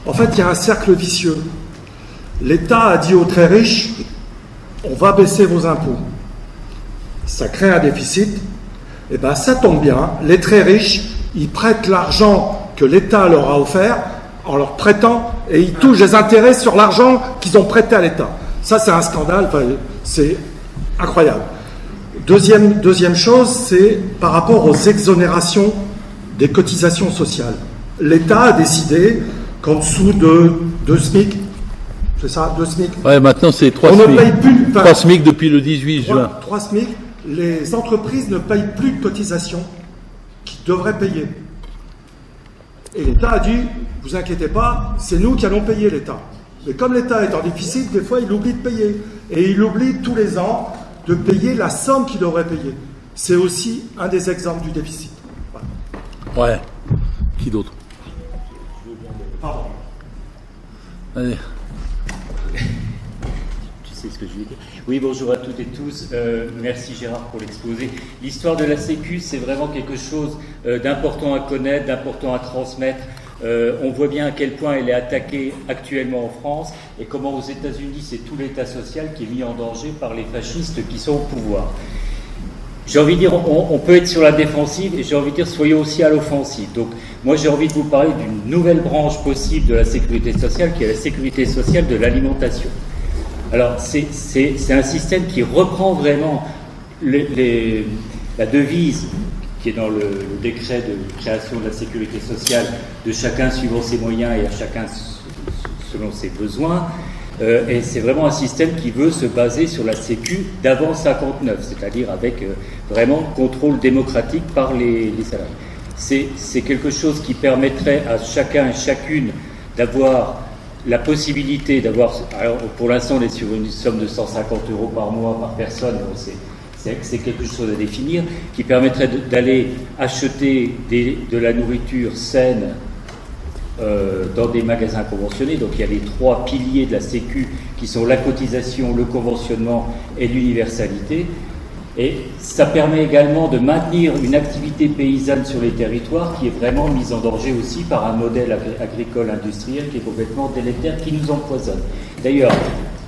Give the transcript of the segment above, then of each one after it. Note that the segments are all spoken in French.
En fait, il y a un cercle vicieux. L'État a dit aux très riches, on va baisser vos impôts. Ça crée un déficit. Et bien, ça tombe bien. Les très riches, ils prêtent l'argent que l'État leur a offert en leur prêtant, et ils touchent des intérêts sur l'argent qu'ils ont prêté à l'État. Ça, c'est un scandale. Enfin, c'est incroyable. Deuxième chose, c'est par rapport aux exonérations des cotisations sociales. L'État a décidé qu'en dessous de 2 SMIC, c'est ça, 2 SMIC. Ouais, maintenant c'est 3 on SMIC. Ne paye plus, 3 SMIC depuis le 18 juin. 3 SMIC, les entreprises ne payent plus de cotisations qu'ils devraient payer. Et l'État a dit, vous inquiétez pas, c'est nous qui allons payer l'État. Mais comme l'État est en déficit, des fois il oublie de payer. Et il oublie tous les ans de payer la somme qu'il devrait payer. C'est aussi un des exemples du déficit. Voilà. Ouais. Qui d'autre? Pardon. Allez. Tu sais ce que je veux dire? Oui, bonjour à toutes et tous. Merci Gérard pour l'exposé. L'histoire de la Sécu, c'est vraiment quelque chose d'important à connaître, d'important à transmettre. On voit bien à quel point elle est attaquée actuellement en France et comment aux États-Unis, c'est tout l'État social qui est mis en danger par les fascistes qui sont au pouvoir. J'ai envie de dire, on peut être sur la défensive et j'ai envie de dire, soyons aussi à l'offensive. Donc, moi, j'ai envie de vous parler d'une nouvelle branche possible de la sécurité sociale, qui est la sécurité sociale de l'alimentation. Alors, c'est un système qui reprend vraiment la devise qui est dans le décret de création de la sécurité sociale, de chacun suivant ses moyens et à chacun selon ses besoins. Et c'est vraiment un système qui veut se baser sur la Sécu d'avant 59, c'est-à-dire avec vraiment contrôle démocratique par les salariés. C'est quelque chose qui permettrait à chacun et chacune d'avoir la possibilité d'avoir, alors pour l'instant on est sur une somme de 150 € par mois par personne, c'est quelque chose à définir, qui permettrait d'aller acheter de la nourriture saine dans des magasins conventionnés. Donc il y a les 3 piliers de la Sécu qui sont la cotisation, le conventionnement et l'universalité. Et ça permet également de maintenir une activité paysanne sur les territoires qui est vraiment mise en danger aussi par un modèle agricole industriel qui est complètement délétère, qui nous empoisonne. D'ailleurs,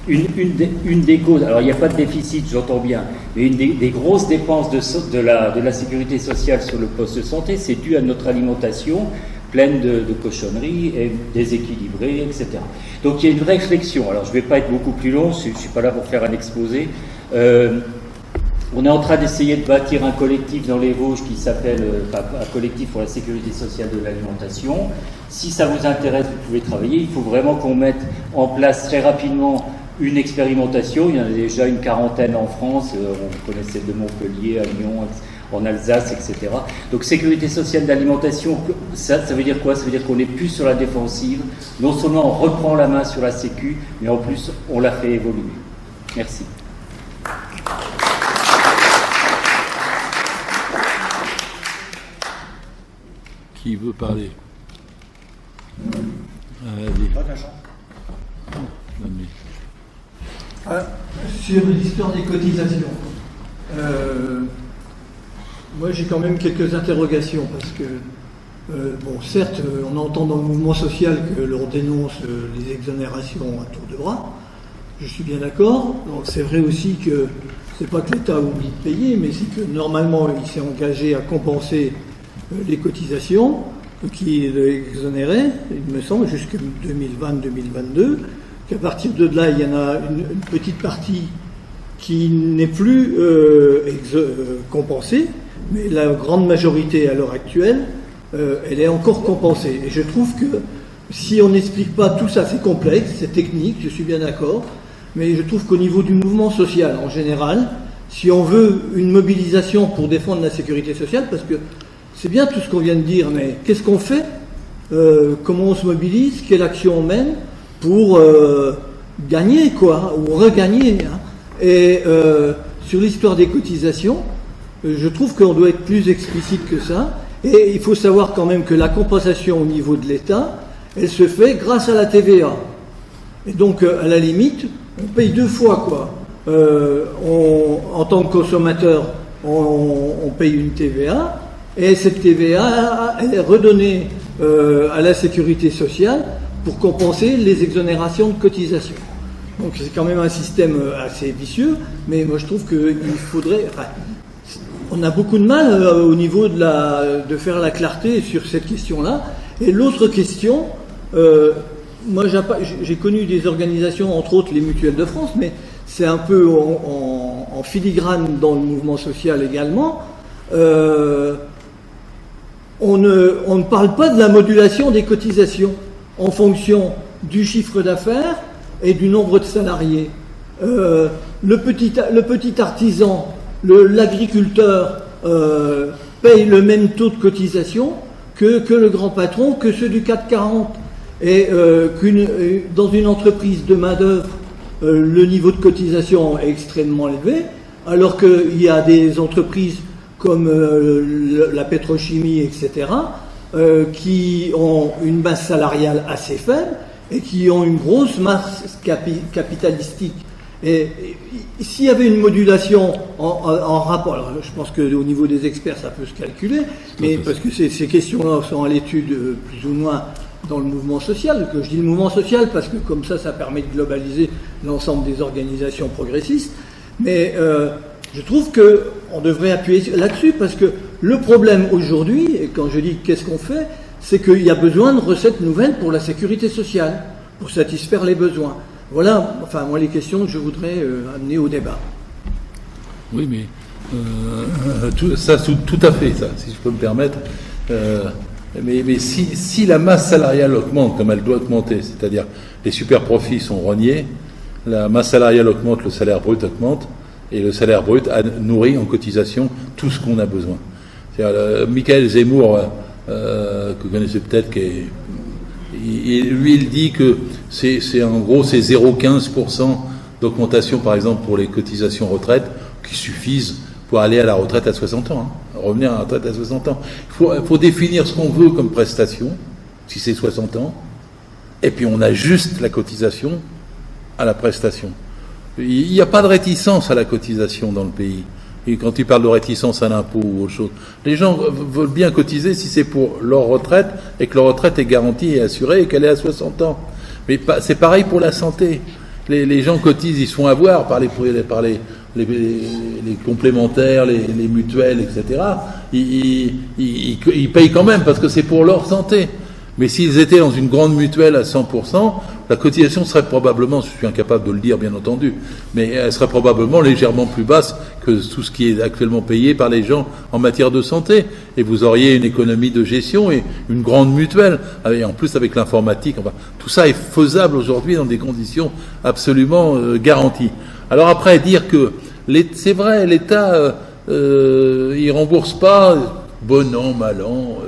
une des causes, alors il n'y a pas de déficit, j'entends bien, mais une des grosses dépenses de la sécurité sociale sur le poste de santé, c'est dû à notre alimentation pleine de cochonneries et déséquilibrée, etc. Donc il y a une vraie réflexion. Alors je ne vais pas être beaucoup plus long, je ne suis pas là pour faire un exposé. On est en train d'essayer de bâtir un collectif dans les Vosges qui s'appelle un collectif pour la sécurité sociale de l'alimentation. Si ça vous intéresse, vous pouvez travailler. Il faut vraiment qu'on mette en place très rapidement une expérimentation. Il y en a déjà une 40aine en France. On connaît celle de Montpellier, à Lyon, en Alsace, etc. Donc sécurité sociale d'alimentation, ça veut dire quoi? Ça veut dire qu'on n'est plus sur la défensive. Non seulement on reprend la main sur la Sécu, mais en plus on la fait évoluer. Merci. Qui veut parler? Sur l'histoire des cotisations, moi j'ai quand même quelques interrogations parce que, bon, certes, on entend dans le mouvement social que l'on dénonce les exonérations à tour de bras, je suis bien d'accord. Donc c'est vrai aussi que c'est pas que l'État oublie de payer, mais c'est que normalement il s'est engagé à compenser les cotisations qui exonéraient, il me semble, jusqu'en 2020-2022, qu'à partir de là, il y en a une petite partie qui n'est plus compensée, mais la grande majorité à l'heure actuelle, elle est encore compensée. Et je trouve que si on n'explique pas tout ça, c'est complexe, c'est technique, je suis bien d'accord, mais je trouve qu'au niveau du mouvement social en général, si on veut une mobilisation pour défendre la sécurité sociale, parce que c'est bien tout ce qu'on vient de dire, mais qu'est-ce qu'on fait? Comment on se mobilise? Quelle action on mène pour gagner, quoi, ou regagner, hein? Et sur l'histoire des cotisations, je trouve qu'on doit être plus explicite que ça. Et il faut savoir quand même que la compensation au niveau de l'État, elle se fait grâce à la TVA. Et donc, à la limite, on paye 2 fois, quoi. En tant que consommateur, on paye une TVA, et cette TVA, elle est redonnée à la sécurité sociale pour compenser les exonérations de cotisations. Donc c'est quand même un système assez vicieux, mais moi je trouve qu'il faudrait... on a beaucoup de mal au niveau de faire la clarté sur cette question-là. Et l'autre question, moi j'ai connu des organisations, entre autres les Mutuelles de France, mais c'est un peu en filigrane dans le mouvement social également. On ne parle pas de la modulation des cotisations en fonction du chiffre d'affaires et du nombre de salariés. Le petit artisan, l'agriculteur paye le même taux de cotisation que le grand patron, que ceux du CAC 40. Et dans une entreprise de main-d'œuvre, le niveau de cotisation est extrêmement élevé, alors qu'il y a des entreprises comme la pétrochimie, etc., qui ont une masse salariale assez faible et qui ont une grosse masse capitalistique. Et s'il y avait une modulation en rapport, alors je pense qu'au niveau des experts ça peut se calculer, mais parce que ces questions-là sont à l'étude plus ou moins dans le mouvement social, que je dis le mouvement social parce que comme ça permet de globaliser l'ensemble des organisations progressistes, mais je trouve qu'on devrait appuyer là-dessus parce que le problème aujourd'hui, et quand je dis qu'est-ce qu'on fait, c'est qu'il y a besoin de recettes nouvelles pour la sécurité sociale, pour satisfaire les besoins. Voilà, enfin, moi, les questions que je voudrais amener au débat. Oui, mais tout à fait, ça, si je peux me permettre. Mais si la masse salariale augmente comme elle doit augmenter, c'est-à-dire les super profits sont rognés, la masse salariale augmente, le salaire brut augmente, et le salaire brut nourrit en cotisation tout ce qu'on a besoin. Michael Zemmour, que vous connaissez peut-être, il dit que c'est en gros c'est 0,15% d'augmentation par exemple pour les cotisations retraite qui suffisent pour aller à la retraite à 60 ans, revenir à la retraite à 60 ans. Il faut définir ce qu'on veut comme prestation, si c'est 60 ans, et puis on ajuste la cotisation à la prestation. Il n'y a pas de réticence à la cotisation dans le pays. Et quand tu parles de réticence à l'impôt ou autre chose, les gens veulent bien cotiser si c'est pour leur retraite et que leur retraite est garantie et assurée et qu'elle est à 60 ans. Mais c'est pareil pour la santé. Les gens cotisent, ils se font avoir par les complémentaires, les mutuelles, etc. Ils payent quand même parce que c'est pour leur santé. Mais s'ils étaient dans une grande mutuelle à 100%, la cotisation serait probablement, je suis incapable de le dire bien entendu, mais elle serait probablement légèrement plus basse que tout ce qui est actuellement payé par les gens en matière de santé. Et vous auriez une économie de gestion et une grande mutuelle. Et en plus avec l'informatique, enfin, tout ça est faisable aujourd'hui dans des conditions absolument garanties. Alors après, dire que c'est vrai, l'État il rembourse pas, bon an, mal an,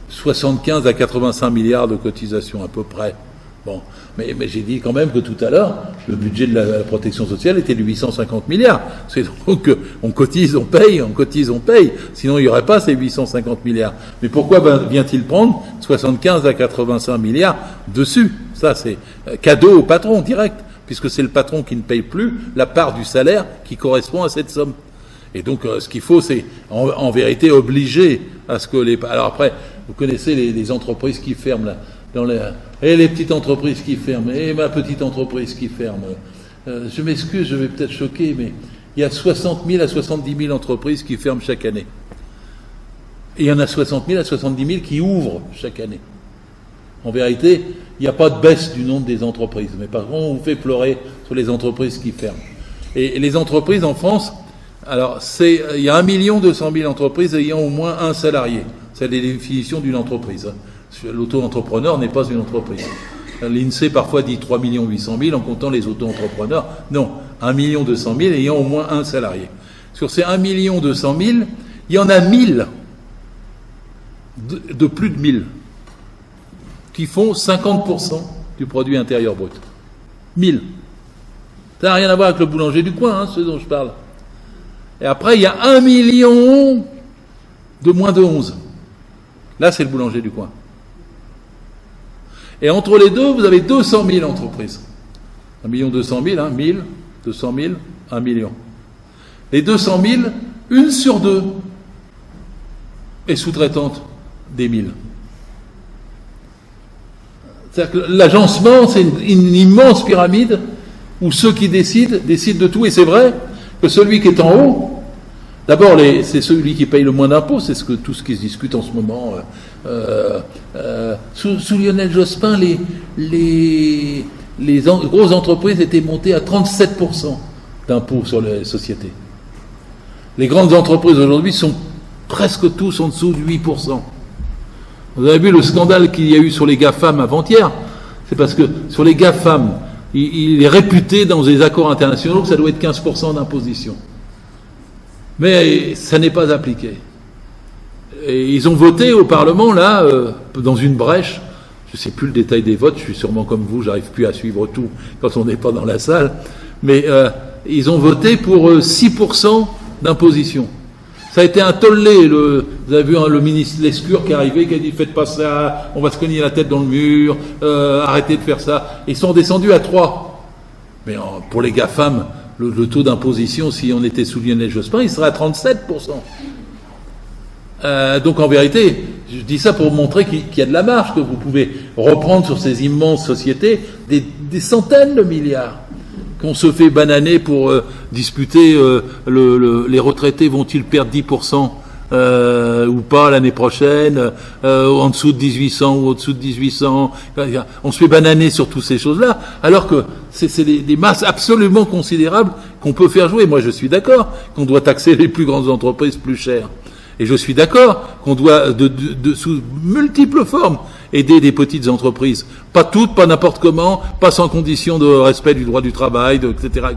75 à 85 milliards de cotisations à peu près. Bon, mais j'ai dit quand même que tout à l'heure, le budget de la protection sociale était de 850 milliards. C'est donc on cotise, on paye, on cotise, on paye. Sinon, il n'y aurait pas ces 850 milliards. Mais pourquoi vient-il prendre 75 à 85 milliards dessus? Ça, c'est cadeau au patron direct, puisque c'est le patron qui ne paye plus la part du salaire qui correspond à cette somme. Et donc, ce qu'il faut, c'est en vérité obliger à ce que les... Alors après, vous connaissez les entreprises qui ferment là, et les petites entreprises qui ferment, et ma petite entreprise qui ferme. Je m'excuse, je vais peut-être choquer, mais il y a 60 000 à 70 000 entreprises qui ferment chaque année. Et il y en a 60 000 à 70 000 qui ouvrent chaque année. En vérité, il n'y a pas de baisse du nombre des entreprises. Mais par contre, on vous fait pleurer sur les entreprises qui ferment. Et les entreprises en France, alors il y a 1 200 000 entreprises ayant au moins un salarié. C'est la définition d'une entreprise. L'auto-entrepreneur n'est pas une entreprise. L'INSEE parfois dit 3 800 000 en comptant les auto-entrepreneurs. Non, 1 200 000 ayant au moins un salarié. Sur ces 1 200 000, il y en a 1000, de plus de 1000, qui font 50% du produit intérieur brut. 1000. Ça n'a rien à voir avec le boulanger du coin, ce dont je parle. Et après, il y a 1 million de moins de 11. Là, c'est le boulanger du coin. Et entre les deux, vous avez 200 000 entreprises. 1 200 000, 1000, 200 000, 1 million. Les 200 000, une sur deux est sous-traitante des 1000. C'est-à-dire que l'agencement, c'est une immense pyramide où ceux qui décident de tout. Et c'est vrai que celui qui est en haut, d'abord, c'est celui qui paye le moins d'impôts, c'est tout ce qui se discute en ce moment. Sous Lionel Jospin, les grosses entreprises étaient montées à 37% d'impôts sur les sociétés. Les grandes entreprises aujourd'hui sont presque tous en dessous de 8%. Vous avez vu le scandale qu'il y a eu sur les GAFAM avant-hier? C'est parce que sur les GAFAM, il est réputé dans des accords internationaux que ça doit être 15% d'imposition. Mais ça n'est pas appliqué. Et ils ont voté au Parlement, là, dans une brèche. Je ne sais plus le détail des votes, je suis sûrement comme vous, j'arrive plus à suivre tout quand on n'est pas dans la salle. Mais ils ont voté pour 6% d'imposition. Ça a été un tollé. Vous avez vu le ministre Lescure qui est arrivé, qui a dit « Faites pas ça, on va se cogner la tête dans le mur, arrêtez de faire ça ». Ils sont descendus à 3. Mais pour les GAFAM, le taux d'imposition, si on était sous Lionel Jospin, il serait à 37%. Donc en vérité, je dis ça pour montrer qu'il y a de la marge, que vous pouvez reprendre sur ces immenses sociétés des centaines de milliards qu'on se fait bananer pour disputer les retraités vont-ils perdre 10% ou pas l'année prochaine, en dessous de 1800 ou au-dessous de 1800. On se fait bananer sur toutes ces choses-là, alors que c'est des masses absolument considérables qu'on peut faire jouer. Moi, je suis d'accord qu'on doit taxer les plus grandes entreprises plus cher. Et je suis d'accord qu'on doit, sous multiples formes, aider des petites entreprises. Pas toutes, pas n'importe comment, pas sans condition de respect du droit du travail, etc.,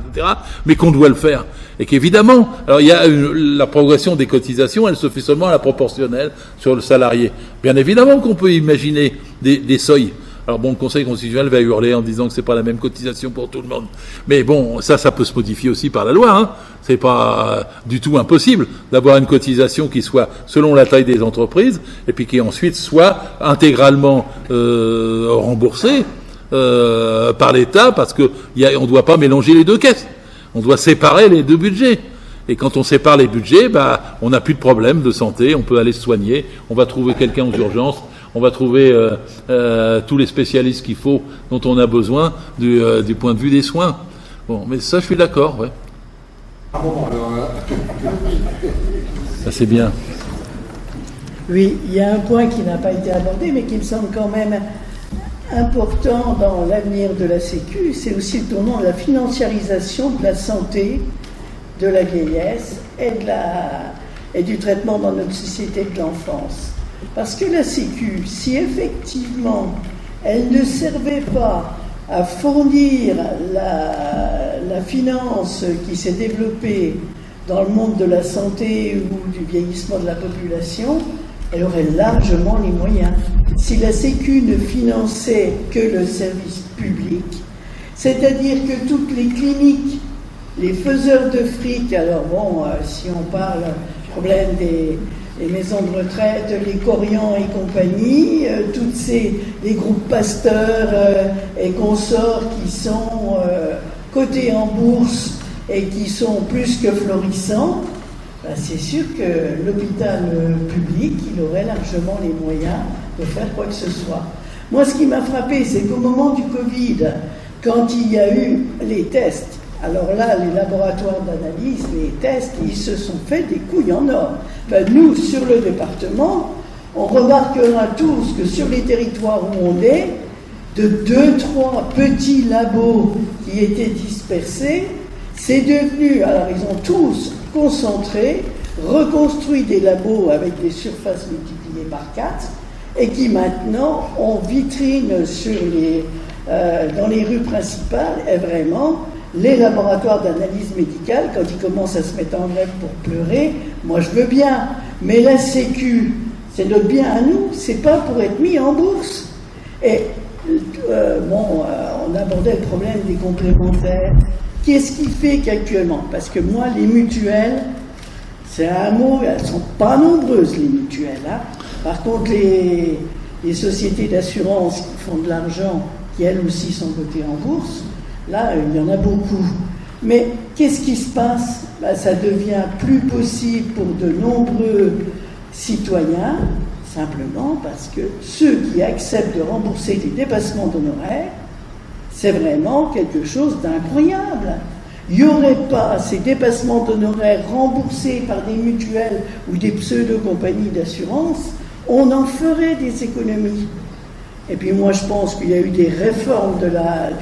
mais qu'on doit le faire. Et qu'évidemment, alors il y a la progression des cotisations, elle se fait seulement à la proportionnelle sur le salarié. Bien évidemment qu'on peut imaginer des seuils. Alors bon, le Conseil constitutionnel va hurler en disant que c'est pas la même cotisation pour tout le monde. Mais bon, ça peut se modifier aussi par la loi, hein. C'est pas du tout impossible d'avoir une cotisation qui soit selon la taille des entreprises et puis qui ensuite soit intégralement remboursée par l'État, parce que on doit pas mélanger les deux caisses. On doit séparer les deux budgets. Et quand on sépare les budgets, on n'a plus de problème de santé, on peut aller se soigner, on va trouver quelqu'un aux urgences, on va trouver tous les spécialistes qu'il faut, dont on a besoin du point de vue des soins. Bon, mais ça, je suis d'accord, ouais. Ça, c'est bien. Oui, il y a un point qui n'a pas été abordé, mais qui me semble quand même important dans l'avenir de la Sécu, c'est aussi le tournant de la financiarisation de la santé, de la vieillesse et du traitement dans notre société de l'enfance. Parce que la Sécu, si effectivement elle ne servait pas à fournir la finance qui s'est développée dans le monde de la santé ou du vieillissement de la population, elle aurait largement les moyens. Si la Sécu ne finançait que le service public, c'est-à-dire que toutes les cliniques, les faiseurs de fric, alors bon, si on parle problème des maisons de retraite, les Corians et compagnie, toutes les groupes Pasteur et consorts qui sont cotés en bourse et qui sont plus que florissants, c'est sûr que l'hôpital public, il aurait largement les moyens de faire quoi que ce soit. Moi, ce qui m'a frappé, c'est qu'au moment du Covid, quand il y a eu les tests, alors là, les laboratoires d'analyse, les tests, ils se sont fait des couilles en or. Enfin, nous, sur le département, on remarquera tous que sur les territoires où on est, de 2-3 petits labos qui étaient dispersés, c'est devenu, alors ils ont tous concentré, reconstruit des labos avec des surfaces multipliées par 4, et qui maintenant ont vitrine dans les rues principales, et vraiment, les laboratoires d'analyse médicale, quand ils commencent à se mettre en grève pour pleurer, moi je veux bien, mais la Sécu, c'est notre bien à nous, c'est pas pour être mis en bourse. Et on abordait le problème des complémentaires. Qu'est-ce qui fait qu'actuellement, parce que moi, les mutuelles, c'est un mot, elles ne sont pas nombreuses, les mutuelles. Hein. Par contre, les sociétés d'assurance qui font de l'argent, qui elles aussi sont cotées en bourse, là, il y en a beaucoup. Mais qu'est-ce qui se passe ? Ça devient plus possible pour de nombreux citoyens, simplement parce que ceux qui acceptent de rembourser des dépassements d'honoraires, c'est vraiment quelque chose d'incroyable. Il n'y aurait pas ces dépassements d'honoraires remboursés par des mutuelles ou des pseudo-compagnies d'assurance, on en ferait des économies. Et puis moi je pense qu'il y a eu des réformes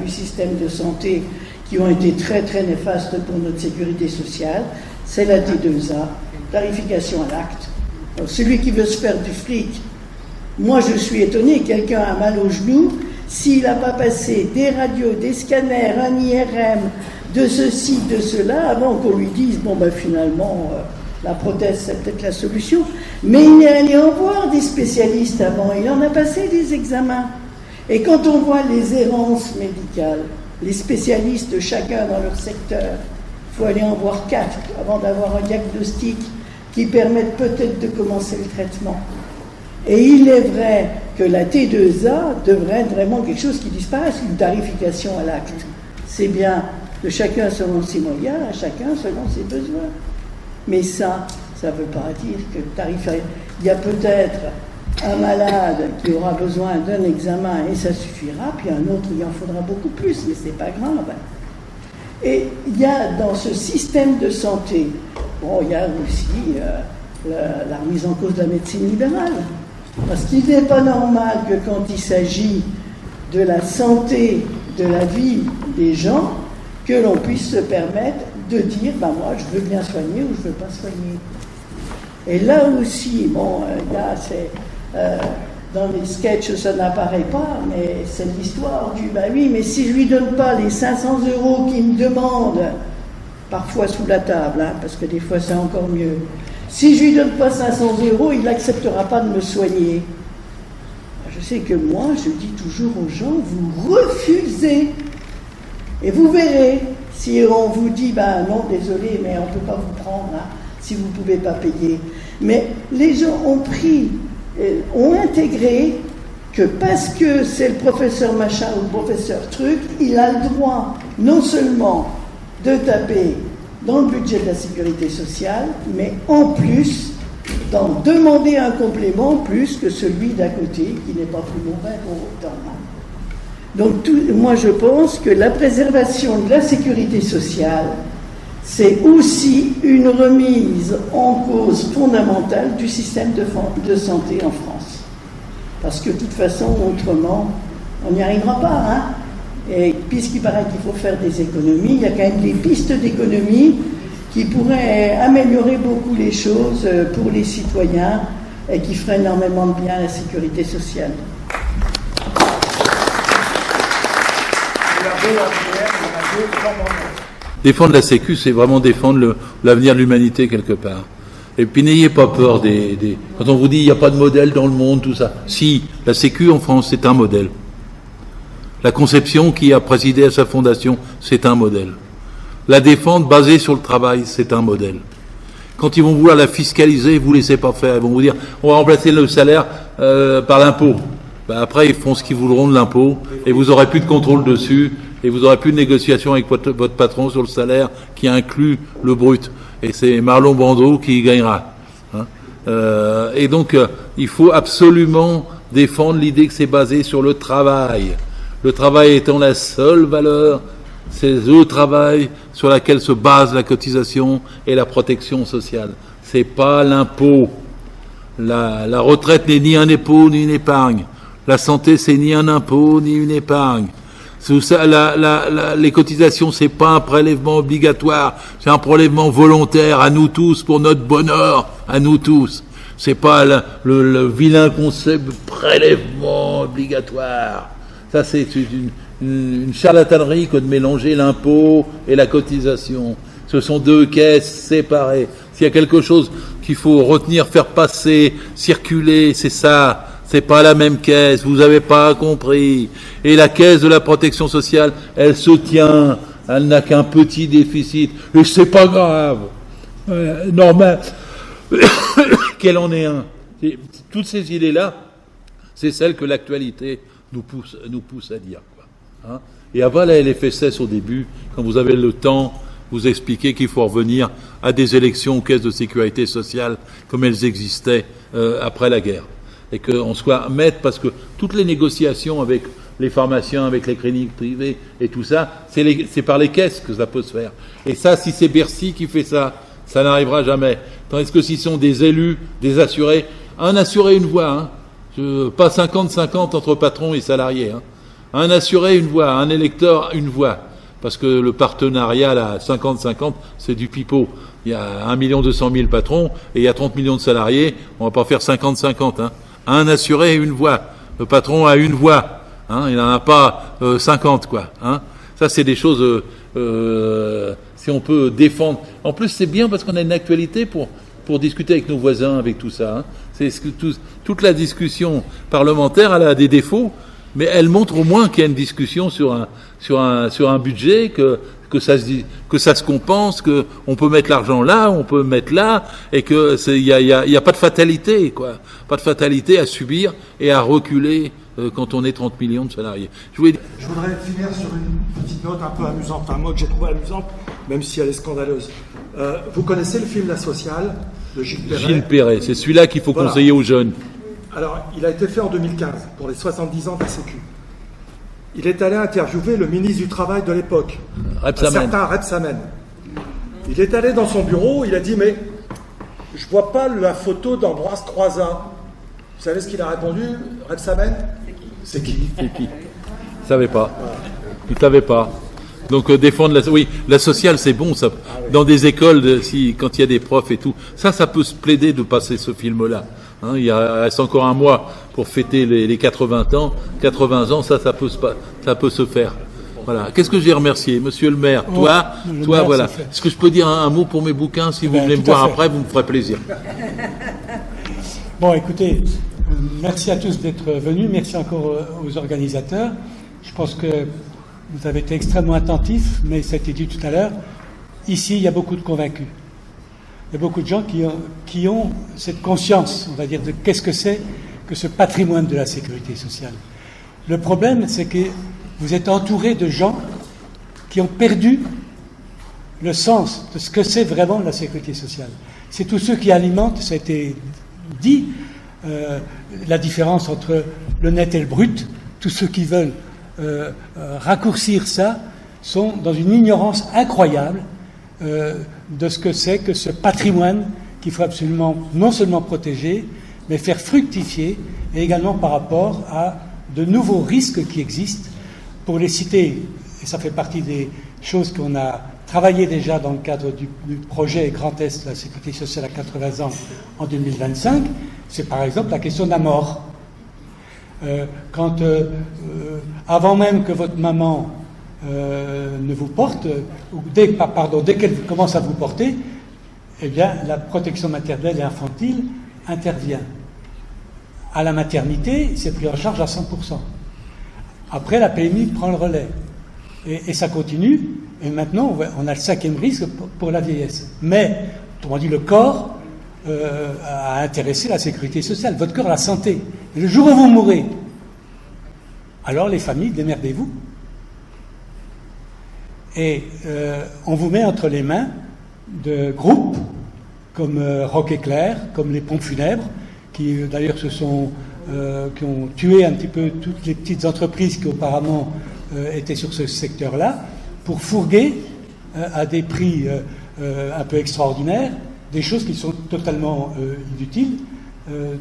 du système de santé qui ont été très très néfastes pour notre sécurité sociale. C'est la T2A, tarification à l'acte. Alors, celui qui veut se faire du fric, moi je suis étonné, quelqu'un a mal au genou, s'il n'a pas passé des radios, des scanners, un IRM, de ceci, de cela, avant qu'on lui dise, bon ben finalement, la prothèse c'est peut-être la solution. Mais il est allé en voir des spécialistes avant, il en a passé des examens. Et quand on voit les errances médicales, les spécialistes chacun dans leur secteur, il faut aller en voir 4 avant d'avoir un diagnostic qui permette peut-être de commencer le traitement. Et il est vrai que la T2A devrait être vraiment quelque chose qui disparaisse, une tarification à l'acte. C'est bien de chacun selon ses moyens, à chacun selon ses besoins. Mais ça ne veut pas dire que tarifier. Il y a peut-être un malade qui aura besoin d'un examen et ça suffira, puis un autre, il en faudra beaucoup plus, mais ce n'est pas grave. Et il y a dans ce système de santé, bon, il y a aussi la remise en cause de la médecine libérale. Parce qu'il n'est pas normal que quand il s'agit de la santé, de la vie des gens, que l'on puisse se permettre de dire, ben moi je veux bien soigner ou je ne veux pas soigner. Et là aussi, bon, dans les sketchs ça n'apparaît pas, mais c'est l'histoire du, ben oui, mais si je lui donne pas les 500 € qu'il me demande, parfois sous la table, hein, parce que des fois c'est encore mieux, si je lui donne pas 500 €, il n'acceptera pas de me soigner. Je sais que moi, je dis toujours aux gens, vous refusez. Et vous verrez, si on vous dit, ben non, désolé, mais on ne peut pas vous prendre, hein, si vous ne pouvez pas payer. Mais les gens ont intégré que parce que c'est le professeur machin ou le professeur truc, il a le droit non seulement de taper dans le budget de la sécurité sociale, mais en plus d'en demander un complément plus que celui d'à côté, qui n'est pas plus mauvais pour autant. Donc moi je pense que la préservation de la sécurité sociale, c'est aussi une remise en cause fondamentale du système de santé en France. Parce que de toute façon, autrement, on n'y arrivera pas, hein. Et puisqu'il paraît qu'il faut faire des économies, il y a quand même des pistes d'économie qui pourraient améliorer beaucoup les choses pour les citoyens et qui feraient énormément de bien à la sécurité sociale. Défendre la Sécu, c'est vraiment défendre l'avenir de l'humanité quelque part. Et puis n'ayez pas peur quand on vous dit il n'y a pas de modèle dans le monde, tout ça. Si, la Sécu en France, c'est un modèle. La conception qui a présidé à sa fondation, c'est un modèle. La défendre basée sur le travail, c'est un modèle. Quand ils vont vouloir la fiscaliser, vous ne laissez pas faire. Ils vont vous dire, on va remplacer le salaire par l'impôt. Ben après, ils font ce qu'ils voudront de l'impôt, et vous n'aurez plus de contrôle dessus, et vous n'aurez plus de négociation avec votre patron sur le salaire qui inclut le brut. Et c'est Marlon Brando qui gagnera. Hein. Et donc, il faut absolument défendre l'idée que c'est basé sur le travail. Le travail étant la seule valeur, c'est le travail sur laquelle se base la cotisation et la protection sociale. C'est pas l'impôt. La retraite n'est ni un impôt ni une épargne. La santé, c'est ni un impôt ni une épargne. Les cotisations, c'est pas un prélèvement obligatoire, c'est un prélèvement volontaire à nous tous, pour notre bonheur, à nous tous. C'est pas le vilain concept de prélèvement obligatoire. Ça, c'est une charlatanerie que de mélanger l'impôt et la cotisation. Ce sont deux caisses séparées. S'il y a quelque chose qu'il faut retenir, faire passer, circuler, c'est ça. C'est pas la même caisse, vous avez pas compris. Et la caisse de la protection sociale, elle se tient, elle n'a qu'un petit déficit. Et c'est pas grave. Normal qu'elle en ait un. Toutes ces idées-là, c'est celles que l'actualité nous pousse à dire. Hein? Et avant la LFSS au début, quand vous avez le temps, vous expliquez qu'il faut revenir à des élections aux caisses de sécurité sociale comme elles existaient après la guerre. et qu'on soit maître, parce que toutes les négociations avec les pharmaciens, avec les cliniques privées et tout ça, c'est par les caisses que ça peut se faire. Et ça, si c'est Bercy qui fait ça, ça n'arrivera jamais. Tandis que s'ils sont des élus, des assurés, un assuré, une voix, pas 50-50 entre patron et salarié. Un assuré, une voix, un électeur, une voix. Parce que le partenariat, là, 50-50, c'est du pipeau. Il y a 1 200 000 patrons et il y a 30 millions de salariés. On va pas faire 50-50. Un assuré, une voix. Le patron a une voix. Il n'en a pas 50, quoi. Ça, c'est des choses, si on peut défendre. En plus, c'est bien parce qu'on a une actualité pour discuter avec nos voisins, avec tout ça. C'est ce que toute la discussion parlementaire, elle a des défauts, mais elle montre au moins qu'il y a une discussion sur un budget, que ça se compense, que on peut mettre l'argent là, on peut mettre là, et que il y a pas de fatalité, quoi. Pas de fatalité à subir et à reculer quand on est 30 millions de salariés. Je voudrais finir sur une petite note un peu amusante, un mot que j'ai trouvé amusante, même si elle est scandaleuse. Vous connaissez le film La Sociale de Gilles Perret? Gilles Perret, c'est celui-là qu'il faut conseiller aux jeunes. Alors, il a été fait en 2015, pour les 70 ans de la Sécu. Il est allé interviewer le ministre du Travail de l'époque, un certain Rebsamen. Il est allé dans son bureau, il a dit, mais je vois pas la photo d'Ambroise Croizat. Vous savez ce qu'il a répondu, Rebsamen? C'est qui? Il savait pas. Il savait pas. Donc défendre la sociale, c'est bon, ça. Dans des écoles, quand il y a des profs et tout, ça peut se plaider de passer ce film-là. Il reste encore un mois pour fêter les 80 ans. 80 ans, ça peut se faire. Voilà. Qu'est-ce que j'ai remercié, Monsieur le maire? Toi, voilà. Est-ce que je peux dire un mot pour mes bouquins? Si vous voulez me voir après, vous me ferez plaisir. Bon, écoutez, merci à tous d'être venus. Merci encore aux organisateurs. Je pense que vous avez été extrêmement attentifs, mais ça a été dit tout à l'heure. Ici, il y a beaucoup de convaincus. Il y a beaucoup de gens qui ont cette conscience, on va dire, de qu'est-ce que c'est que ce patrimoine de la sécurité sociale. Le problème, c'est que vous êtes entouré de gens qui ont perdu le sens de ce que c'est vraiment la sécurité sociale. C'est tous ceux qui alimentent, ça a été dit, la différence entre le net et le brut. Tous ceux qui veulent raccourcir ça sont dans une ignorance incroyable de ce que c'est que ce patrimoine qu'il faut absolument non seulement protéger, mais faire fructifier, et également par rapport à de nouveaux risques qui existent. Pour les citer, et ça fait partie des choses qu'on a travaillé déjà dans le cadre du projet Grand Est de la sécurité sociale à 80 ans en 2025, c'est par exemple la question de la mort. Avant même que votre maman ne vous porte, ou dès qu'elle commence à vous porter, eh bien, la protection maternelle et infantile intervient. À la maternité, c'est pris en charge à 100%. Après, la PMI prend le relais. Et ça continue. Et maintenant, on a le 5e risque pour la vieillesse. Mais, autrement dit, le corps a intéressé la sécurité sociale. Votre corps, la santé. Et le jour où vous mourrez, alors les familles, démerdez-vous. Et on vous met entre les mains de groupes comme Rock Éclair, comme les pompes funèbres, qui d'ailleurs qui ont tué un petit peu toutes les petites entreprises qui auparavant étaient sur ce secteur-là, pour fourguer à des prix un peu extraordinaires des choses qui sont totalement inutiles,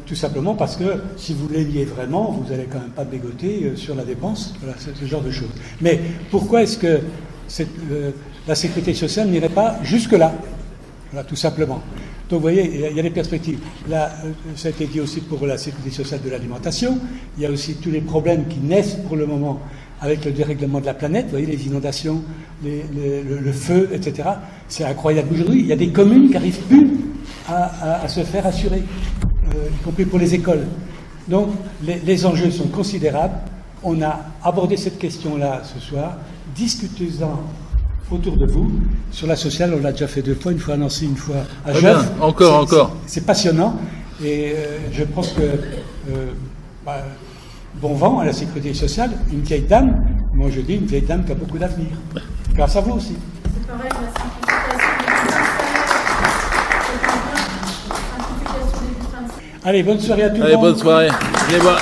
tout simplement parce que si vous l'aimiez vraiment, vous n'allez quand même pas bégoter sur la dépense, voilà, ce genre de choses. Mais pourquoi est-ce que la sécurité sociale n'irait pas jusque-là? Voilà, tout simplement. Donc vous voyez, il y a des perspectives. Là, ça a été dit aussi pour la sécurité sociale de l'alimentation. Il y a aussi tous les problèmes qui naissent pour le moment avec le dérèglement de la planète. Vous voyez, les inondations, le feu, etc. C'est incroyable aujourd'hui. Il y a des communes qui n'arrivent plus à se faire assurer, y compris pour les écoles. Donc les enjeux sont considérables. On a abordé cette question-là ce soir. Discutez-en autour de vous. Sur la sociale, on l'a déjà fait 2 fois, une fois à Nancy, une fois à Jeff. Encore. C'est passionnant et je pense que bon vent à la sécurité sociale, une vieille dame, moi je dis une vieille dame qui a beaucoup d'avenir. Grâce à vous aussi. C'est pareil, la simplification des bulletins de salaire. Allez, bonne soirée à tout le Allez, monde. bonne soirée. Venez voir.